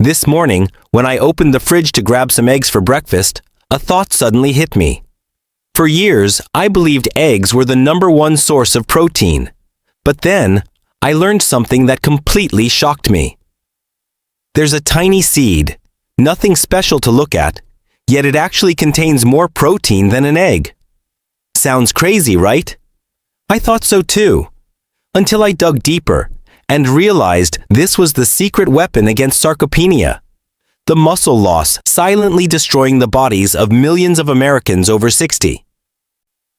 This morning, when I opened the fridge to grab some eggs for breakfast, a thought suddenly hit me. For years, I believed eggs were the #1 source of protein. But then, I learned something that completely shocked me. There's a tiny seed, nothing special to look at, yet it actually contains more protein than an egg. Sounds crazy, right? I thought so too, until I dug deeper and realized this was the secret weapon against sarcopenia, the muscle loss silently destroying the bodies of millions of Americans over 60.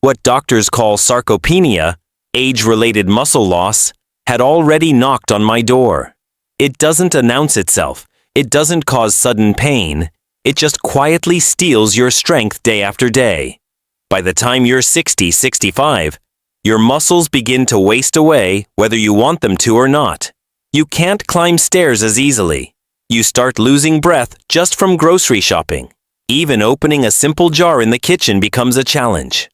What doctors call sarcopenia, age-related muscle loss, had already knocked on my door. It doesn't announce itself. It doesn't cause sudden pain. It just quietly steals your strength day after day. By the time you're 60, 65, your muscles begin to waste away whether you want them to or not. You can't climb stairs as easily. You start losing breath just from grocery shopping. Even opening a simple jar in the kitchen becomes a challenge.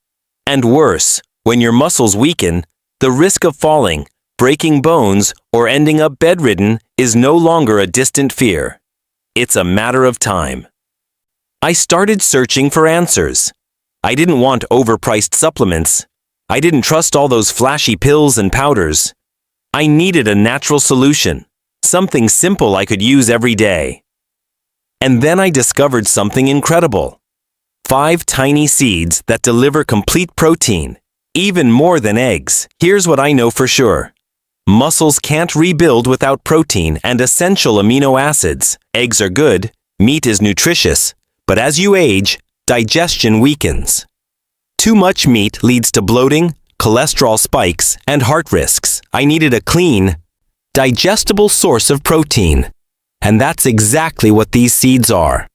And worse, when your muscles weaken, the risk of falling, breaking bones, or ending up bedridden is no longer a distant fear. It's a matter of time. I started searching for answers. I didn't want overpriced supplements. I didn't trust all those flashy pills and powders. I needed a natural solution, something simple I could use every day. And then I discovered something incredible. 5 tiny seeds that deliver complete protein, even more than eggs. Here's what I know for sure. Muscles can't rebuild without protein and essential amino acids. Eggs are good, meat is nutritious, but as you age, digestion weakens. Too much meat leads to bloating, cholesterol spikes, and heart risks. I needed a clean, digestible source of protein. And that's exactly what these seeds are.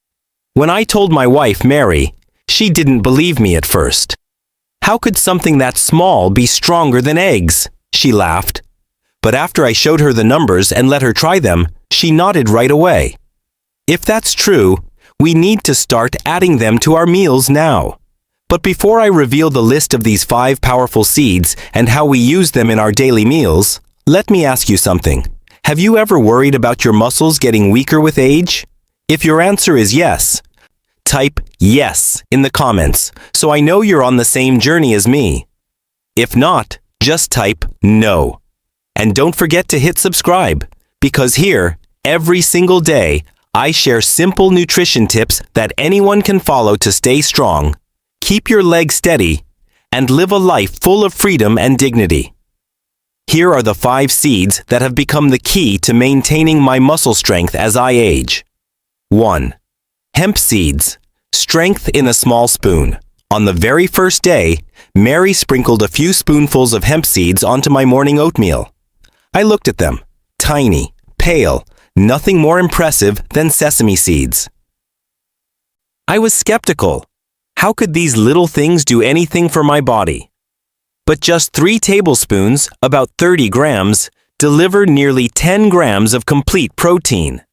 When I told my wife, Mary, she didn't believe me at first. How could something that small be stronger than eggs? She laughed. But after I showed her the numbers and let her try them, she nodded right away. If that's true, we need to start adding them to our meals now. But before I reveal the list of these 5 powerful seeds and how we use them in our daily meals, let me ask you something. Have you ever worried about your muscles getting weaker with age? If your answer is yes, type yes in the comments so I know you're on the same journey as me. If not, just type no. And don't forget to hit subscribe, because here, every single day, I share simple nutrition tips that anyone can follow to stay strong, keep your legs steady, and live a life full of freedom and dignity. Here are the 5 seeds that have become the key to maintaining my muscle strength as I age. 1. Hemp seeds. Strength in a small spoon. On the very first day, Mary sprinkled a few spoonfuls of hemp seeds onto my morning oatmeal. I looked at them. Tiny, pale, nothing more impressive than sesame seeds. I was skeptical. How could these little things do anything for my body? But just 3 tablespoons, about 30 grams, deliver nearly 10 grams of complete protein.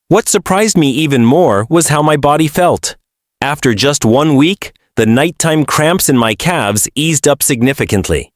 What surprised me even more was how my body felt. After just 1 week, the nighttime cramps in my calves eased up significantly.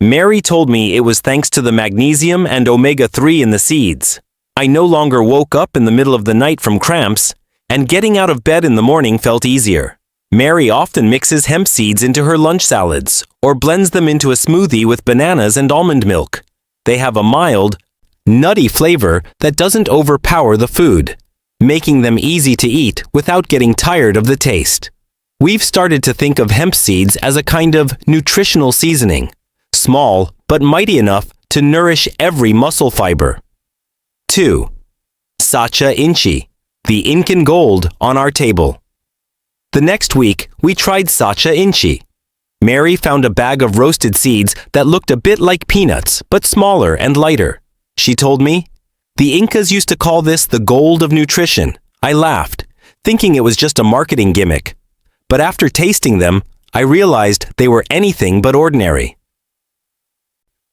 Mary told me it was thanks to the magnesium and omega-3 in the seeds. I no longer woke up in the middle of the night from cramps, and getting out of bed in the morning felt easier. Mary often mixes hemp seeds into her lunch salads or blends them into a smoothie with bananas and almond milk. They have a mild, nutty flavor that doesn't overpower the food, making them easy to eat without getting tired of the taste. We've started to think of hemp seeds as a kind of nutritional seasoning, small but mighty enough to nourish every muscle fiber. 2. Sacha inchi, the Incan gold on our table. The next week, we tried sacha inchi. Mary found a bag of roasted seeds that looked a bit like peanuts, but smaller and lighter. She told me, "The Incas used to call this the gold of nutrition." I laughed, thinking it was just a marketing gimmick. But after tasting them, I realized they were anything but ordinary.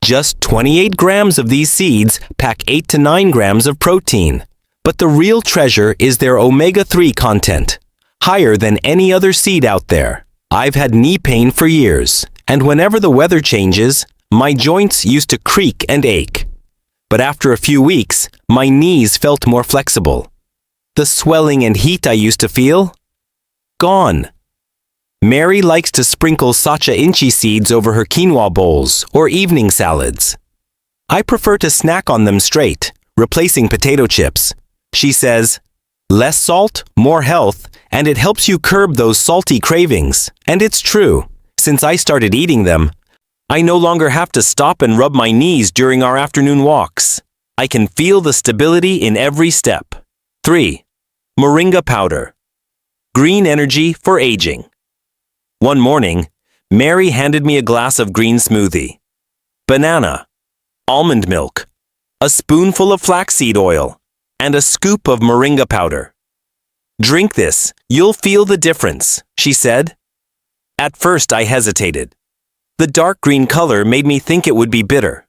Just 28 grams of these seeds pack 8 to 9 grams of protein. But the real treasure is their omega-3 content, higher than any other seed out there. I've had knee pain for years, and whenever the weather changes, my joints used to creak and ache. But after a few weeks, my knees felt more flexible. The swelling and heat I used to feel? Gone. Mary likes to sprinkle sacha inchi seeds over her quinoa bowls or evening salads. I prefer to snack on them straight, replacing potato chips. She says, less salt, more health, and it helps you curb those salty cravings. And it's true. Since I started eating them, I no longer have to stop and rub my knees during our afternoon walks. I can feel the stability in every step. 3. Moringa powder. Green energy for aging. One morning, Mary handed me a glass of green smoothie. Banana, almond milk, a spoonful of flaxseed oil, and a scoop of moringa powder. Drink this, you'll feel the difference, she said. At first I hesitated. The dark green color made me think it would be bitter.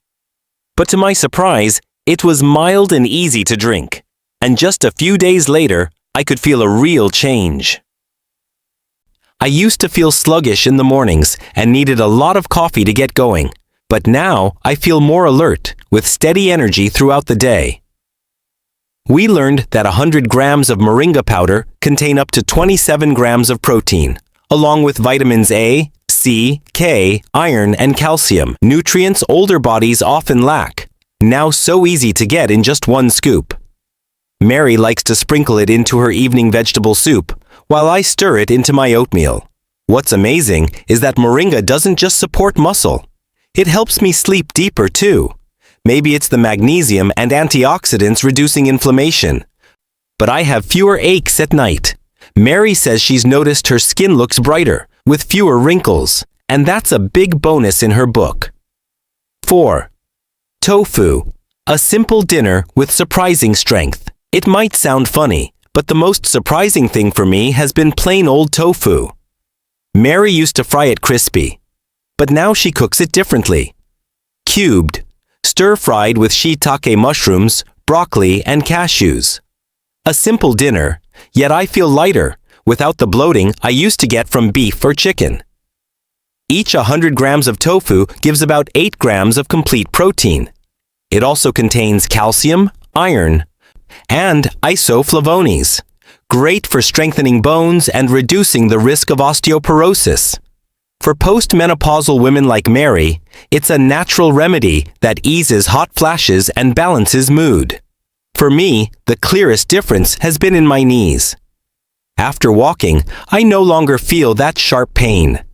But to my surprise, it was mild and easy to drink, and just a few days later, I could feel a real change. I used to feel sluggish in the mornings and needed a lot of coffee to get going, but now I feel more alert, with steady energy throughout the day. We learned that 100 grams of moringa powder contain up to 27 grams of protein, along with vitamins A, C, K, iron, and calcium, nutrients older bodies often lack, now so easy to get in just one scoop. Mary likes to sprinkle it into her evening vegetable soup, while I stir it into my oatmeal. What's amazing is that moringa doesn't just support muscle. It helps me sleep deeper too. Maybe it's the magnesium and antioxidants reducing inflammation. But I have fewer aches at night. Mary says she's noticed her skin looks brighter, with fewer wrinkles, and that's a big bonus in her book. 4. Tofu. A simple dinner with surprising strength. It might sound funny, but the most surprising thing for me has been plain old tofu. Mary used to fry it crispy, but now she cooks it differently. Cubed, stir-fried with shiitake mushrooms, broccoli, and cashews. A simple dinner, yet I feel lighter, without the bloating I used to get from beef or chicken. Each 100 grams of tofu gives about 8 grams of complete protein. It also contains calcium, iron, and isoflavones, great for strengthening bones and reducing the risk of osteoporosis. For postmenopausal women like Mary, it's a natural remedy that eases hot flashes and balances mood. For me, the clearest difference has been in my knees. After walking, I no longer feel that sharp pain.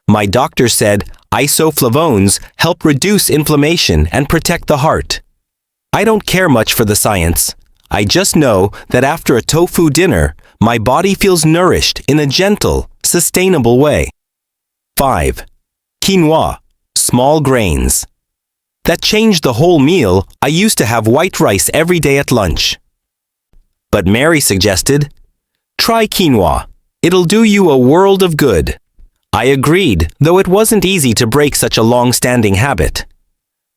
My doctor said isoflavones help reduce inflammation and protect the heart. I don't care much for the science. I just know that after a tofu dinner, my body feels nourished in a gentle, sustainable way. 5. Quinoa, small grains. That changed the whole meal. I used to have white rice every day at lunch. But Mary suggested, try quinoa. It'll do you a world of good. I agreed, though it wasn't easy to break such a long-standing habit.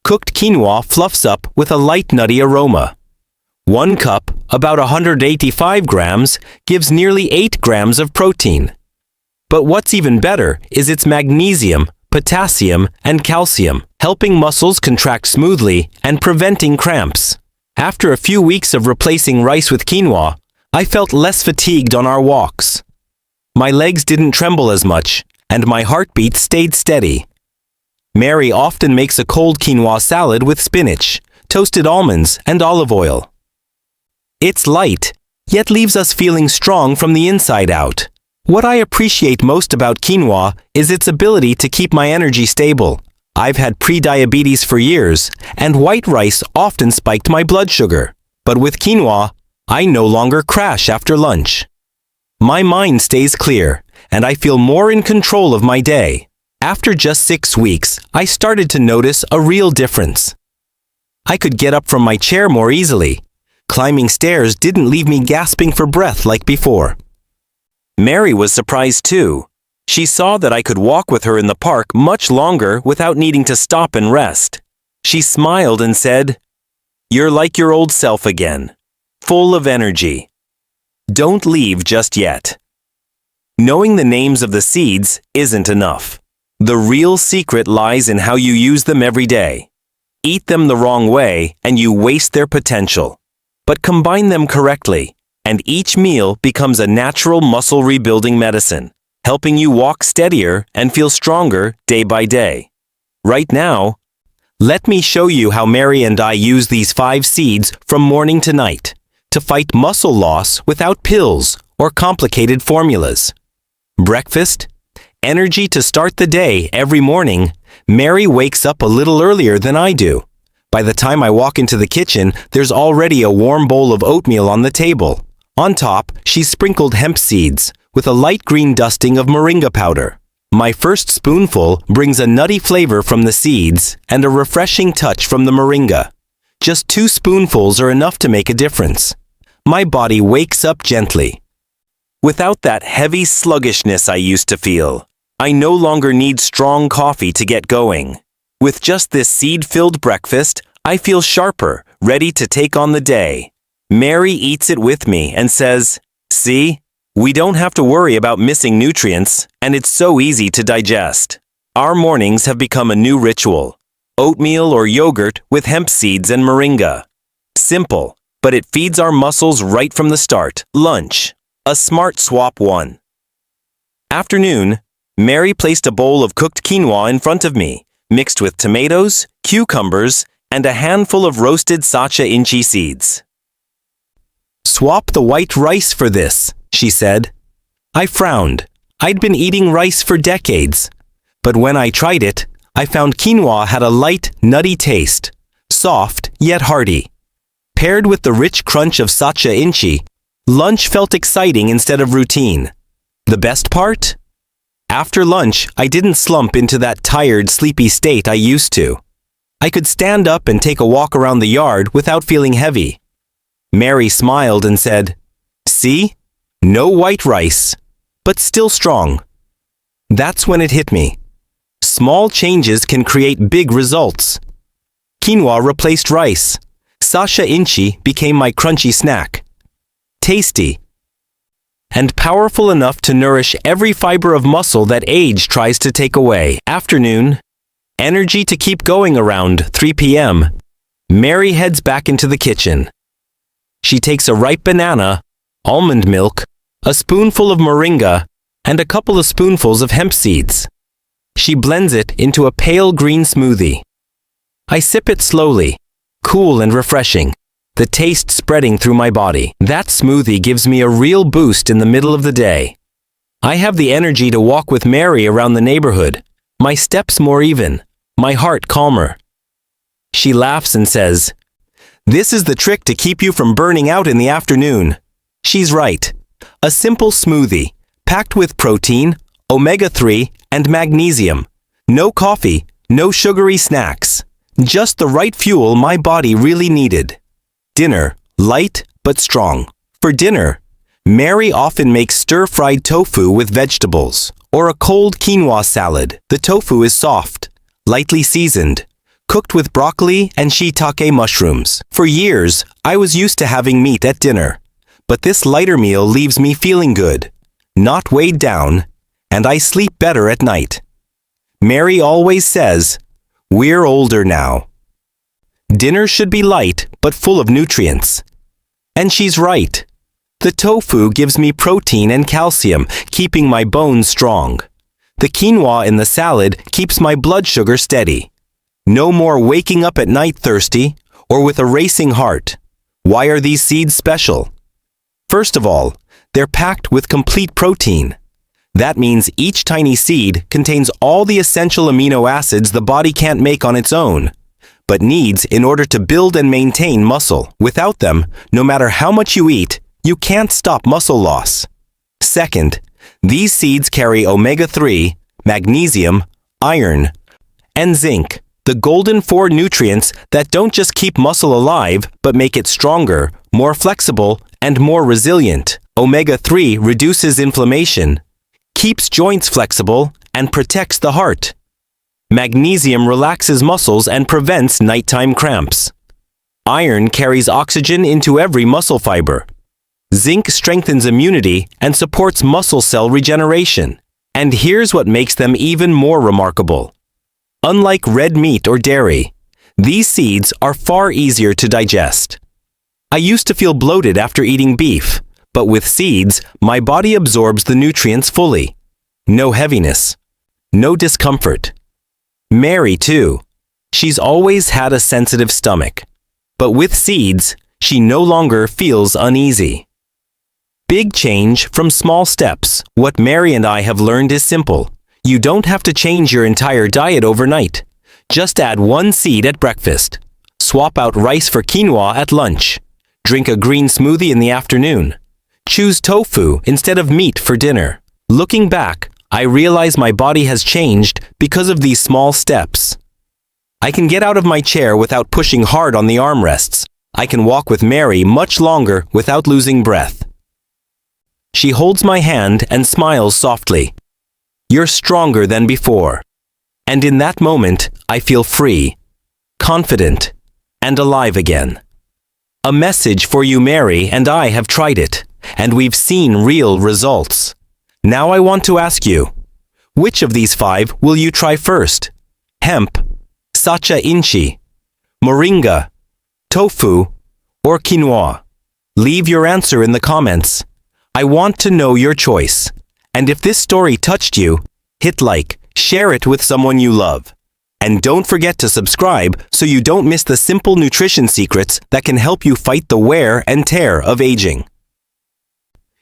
Cooked quinoa fluffs up with a light nutty aroma. 1 cup, about 185 grams, gives nearly 8 grams of protein. But what's even better is its magnesium, potassium, and calcium, helping muscles contract smoothly and preventing cramps. After a few weeks of replacing rice with quinoa, I felt less fatigued on our walks. My legs didn't tremble as much, and my heartbeat stayed steady. Mary often makes a cold quinoa salad with spinach, toasted almonds, and olive oil. It's light, yet leaves us feeling strong from the inside out. What I appreciate most about quinoa is its ability to keep my energy stable. I've had pre-diabetes for years, and white rice often spiked my blood sugar. But with quinoa, I no longer crash after lunch. My mind stays clear, and I feel more in control of my day. After just 6 weeks, I started to notice a real difference. I could get up from my chair more easily. Climbing stairs didn't leave me gasping for breath like before. Mary was surprised too. She saw that I could walk with her in the park much longer without needing to stop and rest. She smiled and said, "You're like your old self again, full of energy. Don't leave just yet." Knowing the names of the seeds isn't enough. The real secret lies in how you use them every day. Eat them the wrong way and you waste their potential. But combine them correctly, and each meal becomes a natural muscle rebuilding medicine, helping you walk steadier and feel stronger day by day. Right now, let me show you how Mary and I use these 5 seeds from morning to night to fight muscle loss without pills or complicated formulas. Breakfast, energy to start the day every morning. Mary wakes up a little earlier than I do. By the time I walk into the kitchen, there's already a warm bowl of oatmeal on the table. On top, she's sprinkled hemp seeds with a light green dusting of moringa powder. My first spoonful brings a nutty flavor from the seeds and a refreshing touch from the moringa. Just 2 spoonfuls are enough to make a difference. My body wakes up gently. Without that heavy sluggishness I used to feel, I no longer need strong coffee to get going. With just this seed-filled breakfast, I feel sharper, ready to take on the day. Mary eats it with me and says, "See? We don't have to worry about missing nutrients, and it's so easy to digest." Our mornings have become a new ritual. Oatmeal or yogurt with hemp seeds and moringa. Simple, but it feeds our muscles right from the start. Lunch. A smart swap one. Afternoon. Mary placed a bowl of cooked quinoa in front of me, mixed with tomatoes, cucumbers, and a handful of roasted sacha inchi seeds. "Swap the white rice for this," she said. I frowned. I'd been eating rice for decades. But when I tried it, I found quinoa had a light, nutty taste, soft yet hearty. Paired with the rich crunch of sacha inchi, lunch felt exciting instead of routine. The best part? After lunch, I didn't slump into that tired, sleepy state I used to. I could stand up and take a walk around the yard without feeling heavy. Mary smiled and said, "See? No white rice, but still strong." That's when it hit me. Small changes can create big results. Quinoa replaced rice. Sacha inchi became my crunchy snack. Tasty and powerful enough to nourish every fiber of muscle that age tries to take away. Afternoon, energy to keep going around 3 p.m. Mary heads back into the kitchen. She takes a ripe banana, almond milk, a spoonful of moringa, and a couple of spoonfuls of hemp seeds. She blends it into a pale green smoothie. I sip it slowly, cool and refreshing, the taste spreading through my body. That smoothie gives me a real boost in the middle of the day. I have the energy to walk with Mary around the neighborhood, my steps more even, my heart calmer. She laughs and says, "This is the trick to keep you from burning out in the afternoon." She's right. A simple smoothie, packed with protein, omega-3, and magnesium. No coffee, no sugary snacks. Just the right fuel my body really needed. Dinner, light but strong. For dinner, Mary often makes stir-fried tofu with vegetables, or a cold quinoa salad. The tofu is soft, lightly seasoned, cooked with broccoli and shiitake mushrooms. For years, I was used to having meat at dinner, but this lighter meal leaves me feeling good, not weighed down, and I sleep better at night. Mary always says, "We're older now. Dinner should be light but full of nutrients." And she's right. The tofu gives me protein and calcium, keeping my bones strong. The quinoa in the salad keeps my blood sugar steady. No more waking up at night thirsty or with a racing heart. Why are these seeds special? First of all, they're packed with complete protein. That means each tiny seed contains all the essential amino acids the body can't make on its own, but needs in order to build and maintain muscle. Without them, no matter how much you eat, you can't stop muscle loss. Second, these seeds carry omega-3, magnesium, iron, and zinc, the golden 4 nutrients that don't just keep muscle alive, but make it stronger, more flexible, and more resilient. Omega-3 reduces inflammation, keeps joints flexible, and protects the heart. Magnesium relaxes muscles and prevents nighttime cramps. Iron carries oxygen into every muscle fiber. Zinc strengthens immunity and supports muscle cell regeneration. And here's what makes them even more remarkable. Unlike red meat or dairy, These seeds are far easier to digest. I used to feel bloated after eating beef, but with seeds, my body absorbs the nutrients fully. No heaviness. No discomfort. Mary, too. She's always had a sensitive stomach. But with seeds, she no longer feels uneasy. Big change from small steps. What Mary and I have learned is simple. You don't have to change your entire diet overnight. Just add one seed at breakfast. Swap out rice for quinoa at lunch. Drink a green smoothie in the afternoon. Choose tofu instead of meat for dinner. Looking back, I realize my body has changed because of these small steps. I can get out of my chair without pushing hard on the armrests. I can walk with Mary much longer without losing breath. She holds my hand and smiles softly. You're stronger than before. And in that moment, I feel free, confident, and alive again. A message for you, Mary, and I have tried it, and we've seen real results. Now I want to ask you, which of these 5 will you try first? Hemp, sacha inchi, moringa, tofu, or quinoa? Leave your answer in the comments. I want to know your choice. And if this story touched you, hit like, share it with someone you love. And don't forget to subscribe so you don't miss the simple nutrition secrets that can help you fight the wear and tear of aging.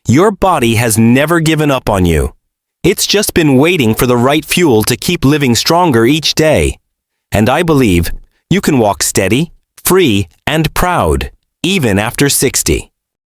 Your body has never given up on you. It's just been waiting for the right fuel to keep living stronger each day. And I believe you can walk steady, free, and proud, even after 60.